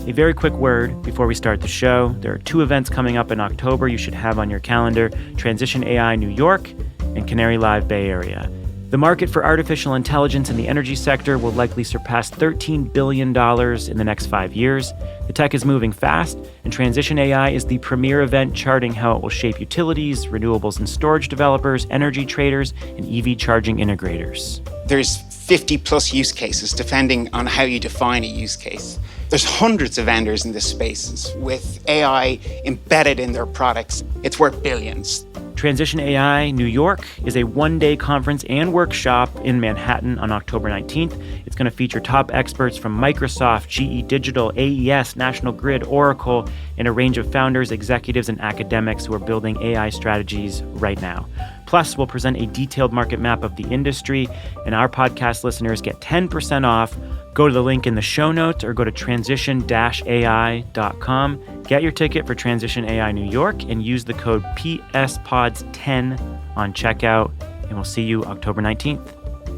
A very quick word before we start the show. There are 2 events coming up in October you should have on your calendar: Transition AI New York and Canary Live Bay Area. The market for artificial intelligence in the energy sector will likely surpass $13 billion in the next 5 years. The tech is moving fast, and Transition AI is the premier event charting how it will shape utilities, renewables and storage developers, energy traders, and EV charging integrators. There's 50 plus use cases, depending on how you define a use case. There's hundreds of vendors in this space with AI embedded in their products. It's worth billions. Transition AI New York is a one-day conference and workshop in Manhattan on October 19th. It's going to feature top experts from Microsoft, GE Digital, AES, National Grid, Oracle, and a range of founders, executives, and academics who are building AI strategies right now. Plus, we'll present a detailed market map of the industry, and our podcast listeners get 10% off. Go to the link in the show notes or go to transition-ai.com. Get your ticket for Transition AI New York and use the code PSPODS10 on checkout, and we'll see you October 19th.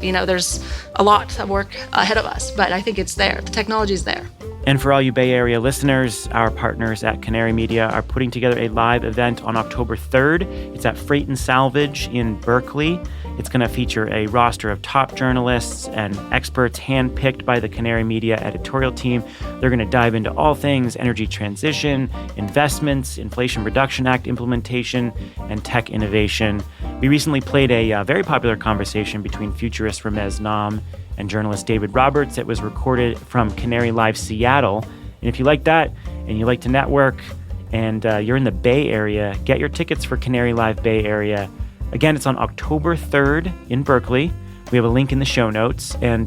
You know, there's a lot of work ahead of us, but I think it's there. The technology is there. And for all you Bay Area listeners, our partners at Canary Media are putting together a live event on October 3rd. It's at Freight and Salvage in Berkeley. It's going to feature a roster of top journalists and experts handpicked by the Canary Media editorial team. They're going to dive into all things energy transition, investments, Inflation Reduction Act implementation, and tech innovation. We recently played a very popular conversation between futurist Ramez Nam and journalist David Roberts. It was recorded from Canary Live Seattle. And if you like that and you like to network and you're in the Bay Area, get your tickets for Canary Live Bay Area. Again, it's on October 3rd in Berkeley. We have a link in the show notes, and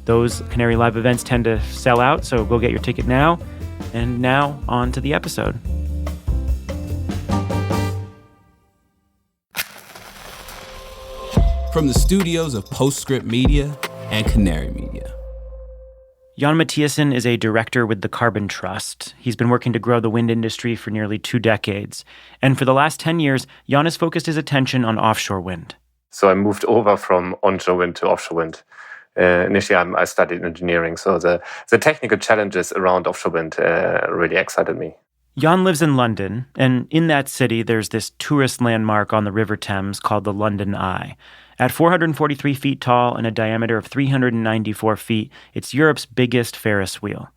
those Canary Live events tend to sell out, so go get your ticket now. And now, on to the episode. From the studios of Postscript Media and Canary Media. Jan Matthiesen is a director with the Carbon Trust. He's been working to grow the wind industry for nearly 2 decades. And for the last 10 years, Jan has focused his attention on offshore wind. So I moved over from onshore wind to offshore wind. Initially, I studied engineering, so the technical challenges around offshore wind really excited me. Jan lives in London, and in that city, there's this tourist landmark on the River Thames called the London Eye. At 443 feet tall and a diameter of 394 feet, it's Europe's biggest Ferris wheel.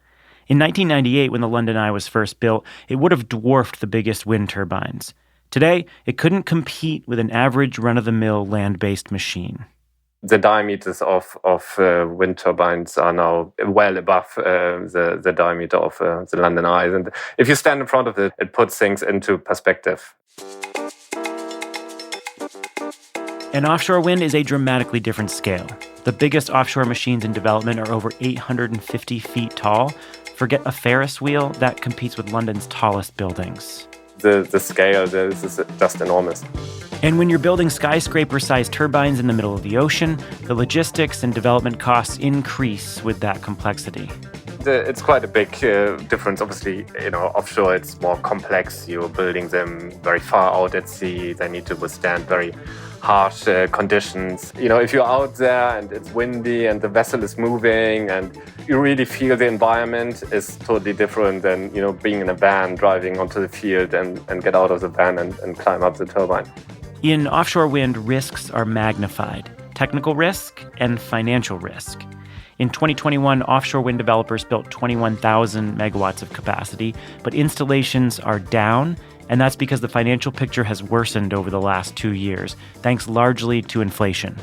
In 1998, when the London Eye was first built, it would have dwarfed the biggest wind turbines. Today, it couldn't compete with an average run-of-the-mill land-based machine. The diameters of wind turbines are now well above the diameter of the London Eye. And if you stand in front of it, it puts things into perspective. And offshore wind is a dramatically different scale. The biggest offshore machines in development are over 850 feet tall. Forget a Ferris wheel, that competes with London's tallest buildings. The scale is just enormous. And when you're building skyscraper-sized turbines in the middle of the ocean, the logistics and development costs increase with that complexity. It's quite a big difference. Obviously, offshore it's more complex. You're building them very far out at sea. They need to withstand very harsh conditions. If you're out there and it's windy and the vessel is moving and you really feel the environment is totally different than, being in a van driving onto the field and get out of the van and climb up the turbine. In offshore wind, risks are magnified: technical risk and financial risk. In 2021, offshore wind developers built 21,000 megawatts of capacity, but installations are down, and that's because the financial picture has worsened over the last 2 years, thanks largely to inflation.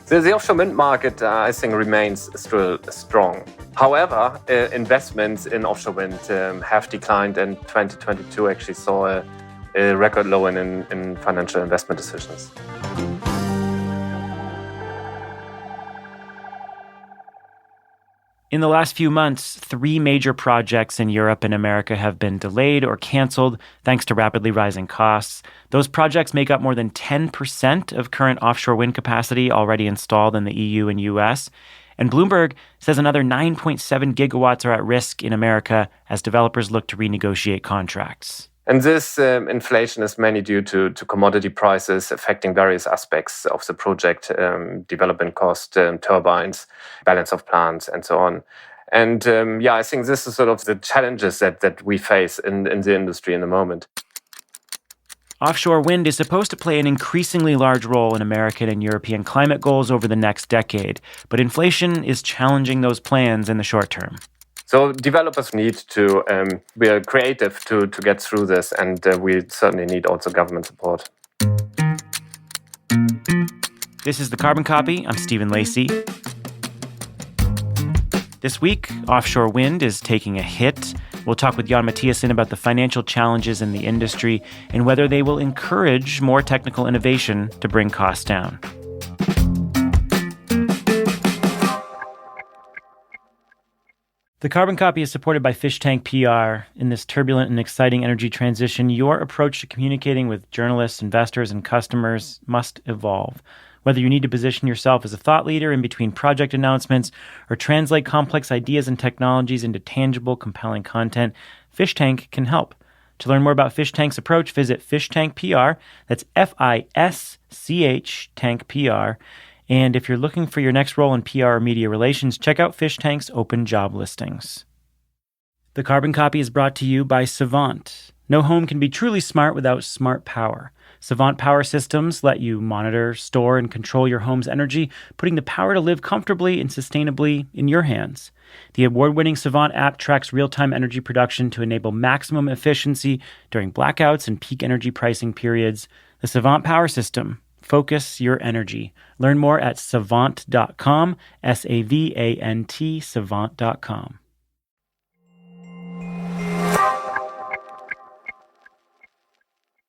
The offshore wind market, I think, remains still strong. However, investments in offshore wind have declined, and 2022 actually saw a record low in financial investment decisions. In the last few months, 3 major projects in Europe and America have been delayed or canceled thanks to rapidly rising costs. Those projects make up more than 10% of current offshore wind capacity already installed in the EU and US. And Bloomberg says another 9.7 gigawatts are at risk in America as developers look to renegotiate contracts. And this inflation is mainly due to commodity prices affecting various aspects of the project, development cost, turbines, balance of plants, and so on. And I think this is sort of the challenges that we face in the industry in the moment. Offshore wind is supposed to play an increasingly large role in American and European climate goals over the next decade, but inflation is challenging those plans in the short term. So developers need to be creative to get through this, and we certainly need also government support. This is The Carbon Copy. I'm Stephen Lacey. This week, offshore wind is taking a hit. We'll talk with Jan Matthiesen about the financial challenges in the industry and whether they will encourage more technical innovation to bring costs down. The Carbon Copy is supported by Fish Tank PR. In this turbulent and exciting energy transition, your approach to communicating with journalists, investors, and customers must evolve. Whether you need to position yourself as a thought leader in between project announcements or translate complex ideas and technologies into tangible, compelling content, Fish Tank can help. To learn more about Fish Tank's approach, visit Fish Tank PR. That's FISCH Tank PR. And if you're looking for your next role in PR or media relations, check out Fish Tank's open job listings. The Carbon Copy is brought to you by Savant. No home can be truly smart without smart power. Savant Power Systems let you monitor, store, and control your home's energy, putting the power to live comfortably and sustainably in your hands. The award-winning Savant app tracks real-time energy production to enable maximum efficiency during blackouts and peak energy pricing periods. The Savant Power System. Focus your energy. Learn more at savant.com, SAVANT, savant.com.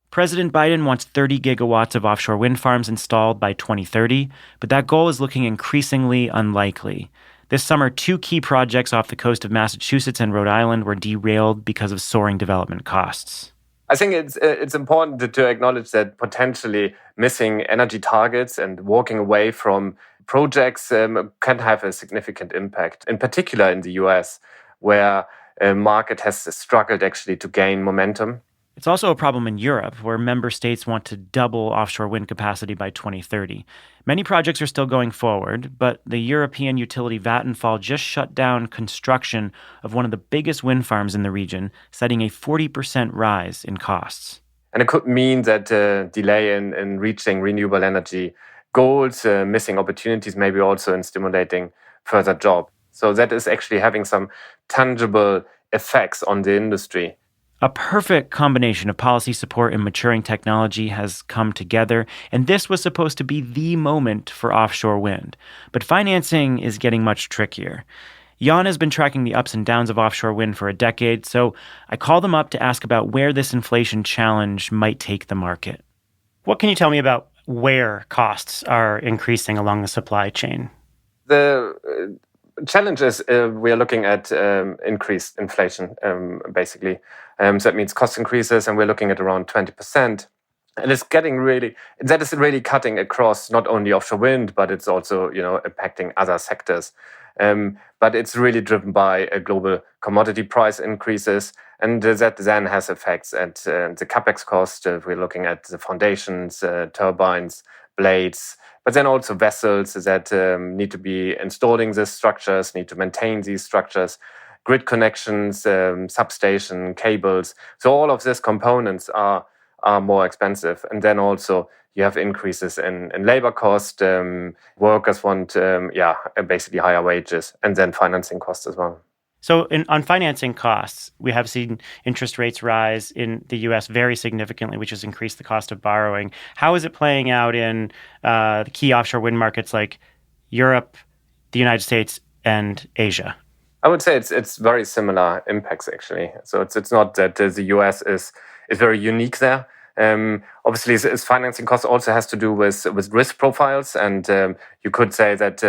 President Biden wants 30 gigawatts of offshore wind farms installed by 2030, but that goal is looking increasingly unlikely. This summer, 2 key projects off the coast of Massachusetts and Rhode Island were derailed because of soaring development costs. I think it's important to acknowledge that potentially missing energy targets and walking away from projects can have a significant impact, in particular in the US, where a market has struggled actually to gain momentum. It's also a problem in Europe, where member states want to double offshore wind capacity by 2030. Many projects are still going forward, but the European utility Vattenfall just shut down construction of one of the biggest wind farms in the region, citing a 40% rise in costs. And it could mean that delay in reaching renewable energy goals, missing opportunities, maybe also in stimulating further jobs. So that is actually having some tangible effects on the industry. A perfect combination of policy support and maturing technology has come together, and this was supposed to be the moment for offshore wind. But financing is getting much trickier. Jan has been tracking the ups and downs of offshore wind for a decade, so I called him up to ask about where this inflation challenge might take the market. What can you tell me about where costs are increasing along the supply chain? The challenge is we are looking at increased inflation, basically. So that means cost increases, and we're looking at around 20%. And it's that is really cutting across not only offshore wind, but it's also, impacting other sectors. But it's really driven by global commodity price increases, and that then has effects at the capex cost. We're looking at the foundations, turbines, blades, but then also vessels that need to be installing these structures, need to maintain these structures, grid connections, substation, cables. So all of these components are more expensive. And then also you have increases in labor cost. Workers want, basically higher wages, and then financing costs as well. So on financing costs, we have seen interest rates rise in the U.S. very significantly, which has increased the cost of borrowing. How is it playing out in the key offshore wind markets like Europe, the United States, and Asia? I would say it's very similar impacts, actually. So it's not that the US is very unique there. Obviously, its financing cost also has to do with risk profiles, and you could say that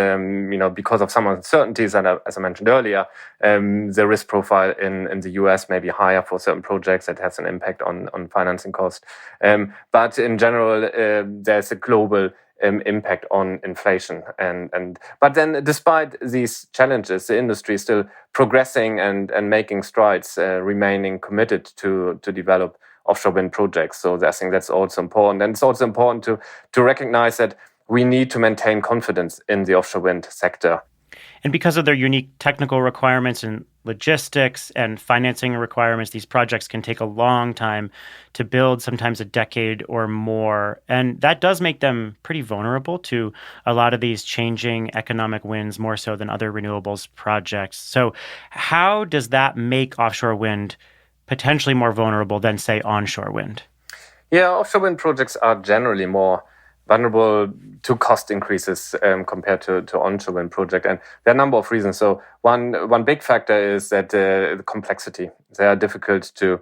because of some uncertainties, and as I mentioned earlier, the risk profile in the US may be higher for certain projects. That has an impact on financing cost. But in general, there's a global impact on inflation, but then despite these challenges, the industry is still progressing and making strides, remaining committed to develop offshore wind projects. So I think that's also important. And it's also important to recognize that we need to maintain confidence in the offshore wind sector. And because of their unique technical requirements and logistics and financing requirements, these projects can take a long time to build, sometimes a decade or more. And that does make them pretty vulnerable to a lot of these changing economic winds, more so than other renewables projects. So how does that make offshore wind potentially more vulnerable than, say, onshore wind? Yeah, offshore wind projects are generally more vulnerable to cost increases compared to onshore wind project. And there are a number of reasons. So one big factor is that the complexity. They are difficult to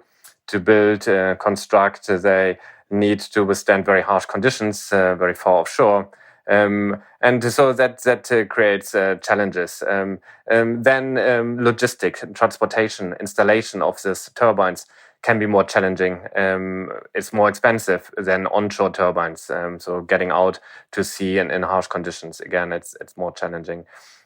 build, construct. They need to withstand very harsh conditions, very far offshore. And so that creates challenges. Then logistic, transportation, installation of these turbines can be more challenging. It's more expensive than onshore turbines. So getting out to sea in harsh conditions, again, it's more challenging.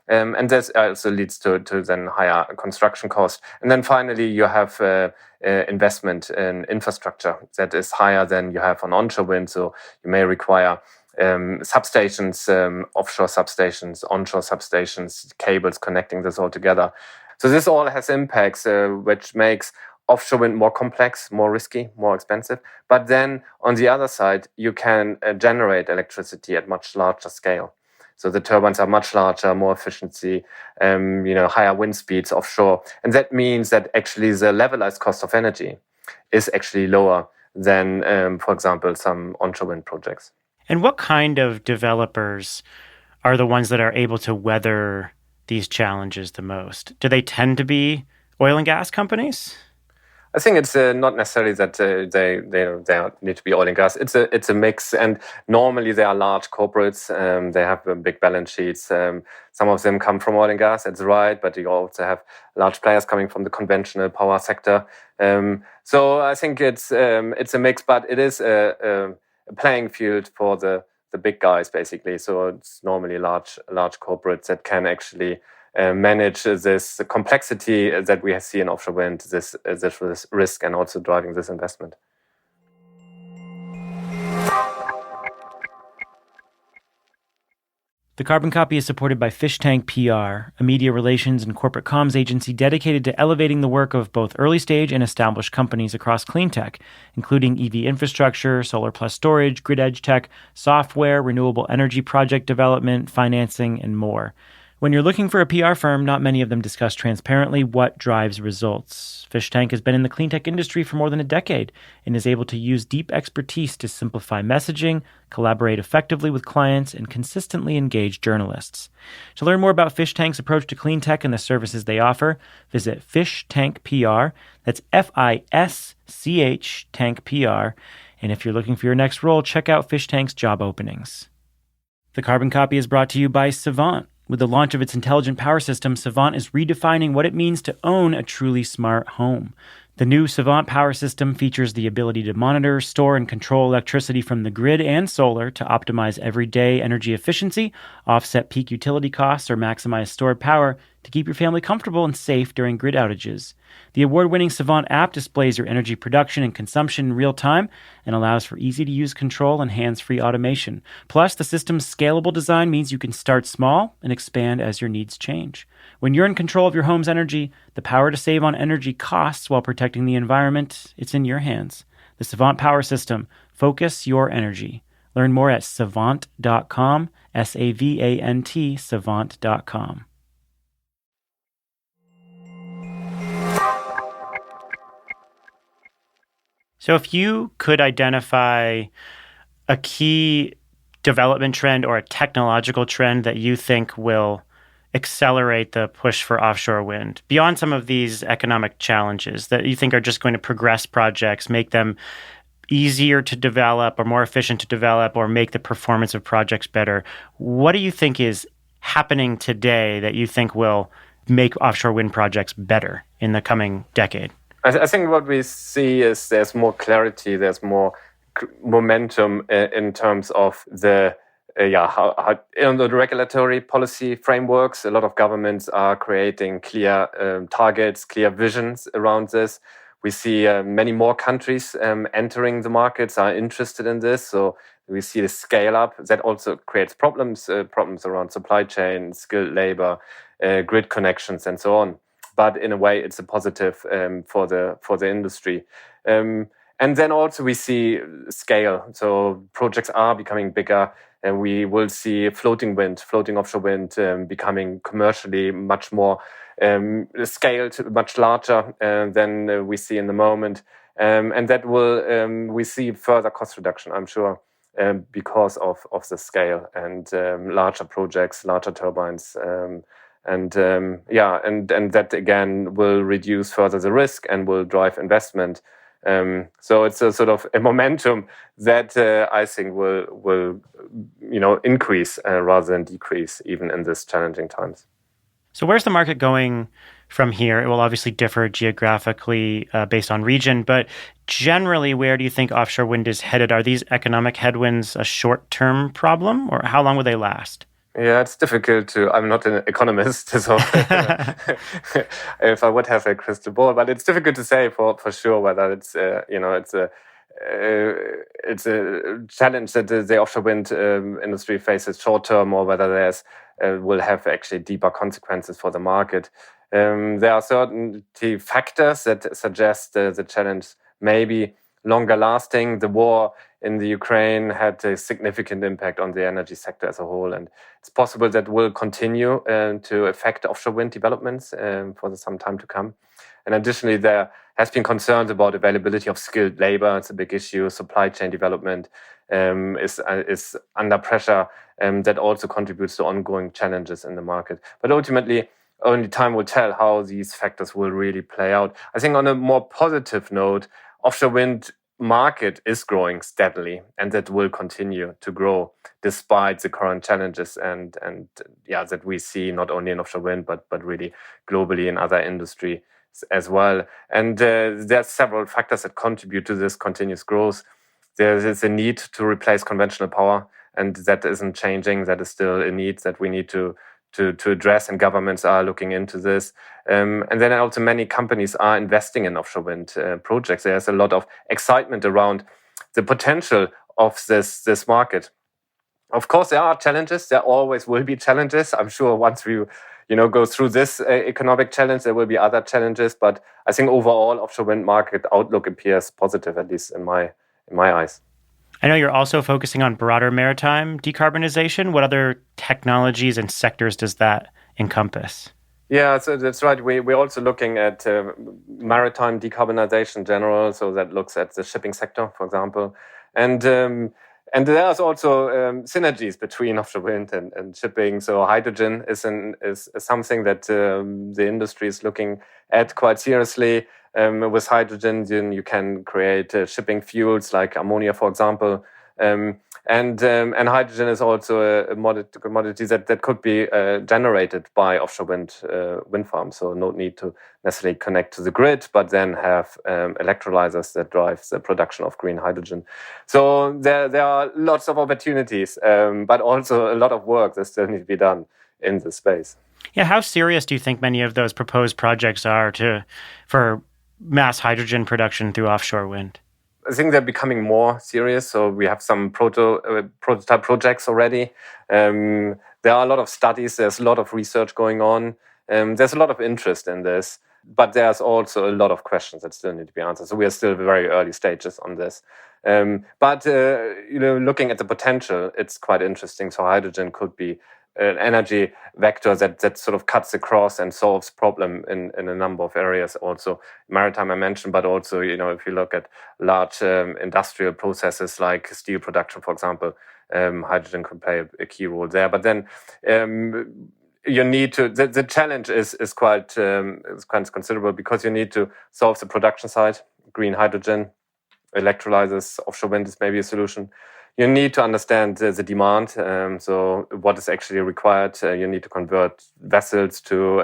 And this also leads to then higher construction costs. And then finally, you have investment in infrastructure that is higher than you have on onshore wind. So you may require substations, offshore substations, onshore substations, cables connecting this all together. So this all has impacts, which makes offshore wind more complex, more risky, more expensive. But then on the other side, you can generate electricity at much larger scale. So the turbines are much larger, more efficiency, higher wind speeds offshore. And that means that actually the levelized cost of energy is actually lower than, for example, some onshore wind projects. And what kind of developers are the ones that are able to weather these challenges the most? Do they tend to be oil and gas companies? I think it's not necessarily that they need to be oil and gas. It's a mix, and normally they are large corporates. They have big balance sheets. Some of them come from oil and gas. That's right, but you also have large players coming from the conventional power sector. So I think it's a mix, but it is a playing field for the big guys basically. So it's normally large corporates that can actually manage this complexity that we see in offshore wind, this risk, and also driving this investment. The Carbon Copy is supported by Fish Tank PR, a media relations and corporate comms agency dedicated to elevating the work of both early-stage and established companies across clean tech, including EV infrastructure, solar plus storage, grid edge tech, software, renewable energy project development, financing, and more. When you're looking for a PR firm, not many of them discuss transparently what drives results. Fish Tank has been in the clean tech industry for more than a decade and is able to use deep expertise to simplify messaging, collaborate effectively with clients, and consistently engage journalists. To learn more about Fish Tank's approach to clean tech and the services they offer, visit Fish Tank PR. That's FISCH Tank PR. And if you're looking for your next role, check out Fish Tank's job openings. The Carbon Copy is brought to you by Savant. With the launch of its intelligent power system, Savant is redefining what it means to own a truly smart home. The new Savant power system features the ability to monitor, store, and control electricity from the grid and solar to optimize everyday energy efficiency, offset peak utility costs, or maximize stored power to keep your family comfortable and safe during grid outages. The award-winning Savant app displays your energy production and consumption in real time and allows for easy-to-use control and hands-free automation. Plus, the system's scalable design means you can start small and expand as your needs change. When you're in control of your home's energy, the power to save on energy costs while protecting the environment, it's in your hands. The Savant Power System. Focus your energy. Learn more at savant.com, SAVANT, savant.com. So if you could identify a key development trend or a technological trend that you think will accelerate the push for offshore wind, beyond some of these economic challenges that you think are just going to progress projects, make them easier to develop or more efficient to develop or make the performance of projects better, what do you think is happening today that you think will make offshore wind projects better in the coming decade? I think what we see is there's more clarity, there's more momentum in terms of the the regulatory policy frameworks. A lot of governments are creating clear targets, clear visions around this. We see many more countries entering the markets, are interested in this. So We see the scale up. That also creates problems around supply chain, skilled labor, grid connections, and so on. But in a way, it's a positive for the industry. And then also we see scale. So projects are becoming bigger, and we will see floating offshore wind becoming commercially much more scaled, much larger than we see in the moment. And that will, we see further cost reduction, I'm sure, because of the scale and larger projects, larger turbines. And that again will reduce further the risk and will drive investment. So it's a sort of a momentum that I think will increase rather than decrease even in these challenging times. So where's the market going from here? It will obviously differ geographically based on region, but generally, where do you think offshore wind is headed? Are these economic headwinds a short-term problem, or how long will they last? Yeah, it's difficult to. I'm not an economist, so if I would have a crystal ball, but it's difficult to say for sure whether it's it's a challenge that the offshore wind industry faces short term, or whether there's will have actually deeper consequences for the market. There are certain factors that suggest the challenge may be longer lasting. The war in the Ukraine had a significant impact on the energy sector as a whole, and it's possible that will continue to affect offshore wind developments for some time to come. And additionally, there has been concerns about availability of skilled labor. It's a big issue. Supply chain development is under pressure. That also contributes to ongoing challenges in the market. But ultimately, only time will tell how these factors will really play out. I think on a more positive note, offshore wind market is growing steadily, and that will continue to grow despite the current challenges and that we see not only in offshore wind but really globally in other industry as well. And there are several factors that contribute to this continuous growth. There is a need to replace conventional power, and that isn't changing. That is still a need that we need to address, and governments are looking into this. And then also many companies are investing in offshore wind projects. There's a lot of excitement around the potential of this market. Of course, there are challenges. There always will be challenges. I'm sure once we go through this economic challenge, there will be other challenges. But I think overall, offshore wind market outlook appears positive, at least in my eyes. I know you're also focusing on broader maritime decarbonization. What other technologies and sectors does that encompass? Yeah, so that's right. We're also looking at maritime decarbonization in general. So that looks at the shipping sector, for example. And there's also synergies between offshore wind and shipping. So hydrogen is something that the industry is looking at quite seriously. With hydrogen, then you can create shipping fuels like ammonia, for example. And hydrogen is also a commodity that could be generated by offshore wind farms. So no need to necessarily connect to the grid, but then have electrolyzers that drive the production of green hydrogen. So there are lots of opportunities, but also a lot of work that still needs to be done in this space. Yeah, how serious do you think many of those proposed projects are for mass hydrogen production through offshore wind? I think they're becoming more serious. So we have some prototype projects already. There are a lot of studies. There's a lot of research going on. There's a lot of interest in this, but there's also a lot of questions that still need to be answered. So we are still very early stages on this. But looking at the potential, it's quite interesting. So hydrogen could be an energy vector that sort of cuts across and solves problem in a number of areas. Also maritime I mentioned, but also if you look at large industrial processes like steel production, for example, hydrogen could play a key role there. But then you need to the challenge is quite considerable, because you need to solve the production side. Green hydrogen, electrolyzers, offshore wind is maybe a solution. You need to understand the demand, so what is actually required. You need to convert vessels to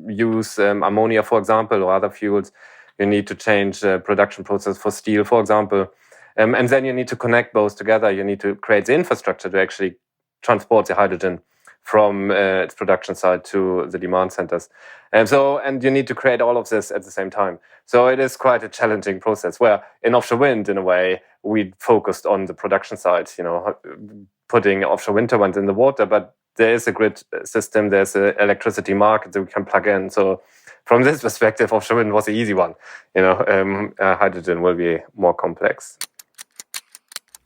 use ammonia, for example, or other fuels. You need to change the production process for steel, for example. And then you need to connect both together. You need to create the infrastructure to actually transport the hydrogen from its production side to the demand centers. And you need to create all of this at the same time. So it is quite a challenging process, where in offshore wind, in a way, we focused on the production side, putting offshore wind turbines in the water, but there is a grid system, there's an electricity market that we can plug in. So from this perspective, offshore wind was the easy one. Hydrogen will be more complex.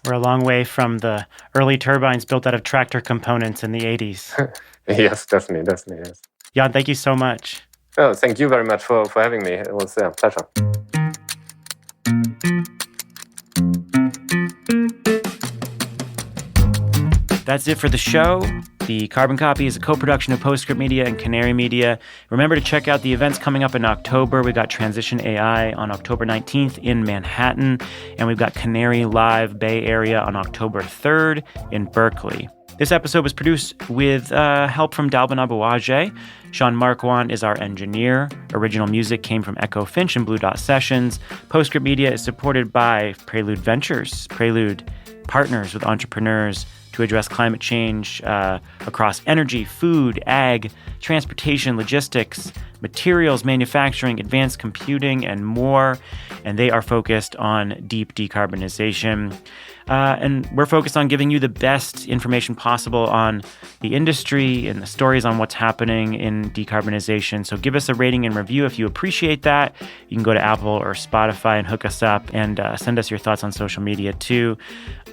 We're a long way from the early turbines built out of tractor components in the 80s. Yes, definitely, yes. Jan, thank you so much. Oh, thank you very much for having me. It was a pleasure. That's it for the show. The Carbon Copy is a co-production of Postscript Media and Canary Media. Remember to check out the events coming up in October. We've got Transition AI on October 19th in Manhattan, and we've got Canary Live Bay Area on October 3rd in Berkeley. This episode was produced with help from Dalvin Abuaje. Sean Marquand is our engineer. Original music came from Echo Finch and Blue Dot Sessions. Postscript Media is supported by Prelude Ventures. Prelude partners with entrepreneurs to address climate change across energy, food, ag, transportation, logistics, materials, manufacturing, advanced computing, and more. And they are focused on deep decarbonization. And we're focused on giving you the best information possible on the industry and the stories on what's happening in decarbonization. So give us a rating and review if you appreciate that. You can go to Apple or Spotify and hook us up, and send us your thoughts on social media too.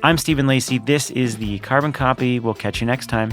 I'm Stephen Lacey. This is the Carbon Copy. We'll catch you next time.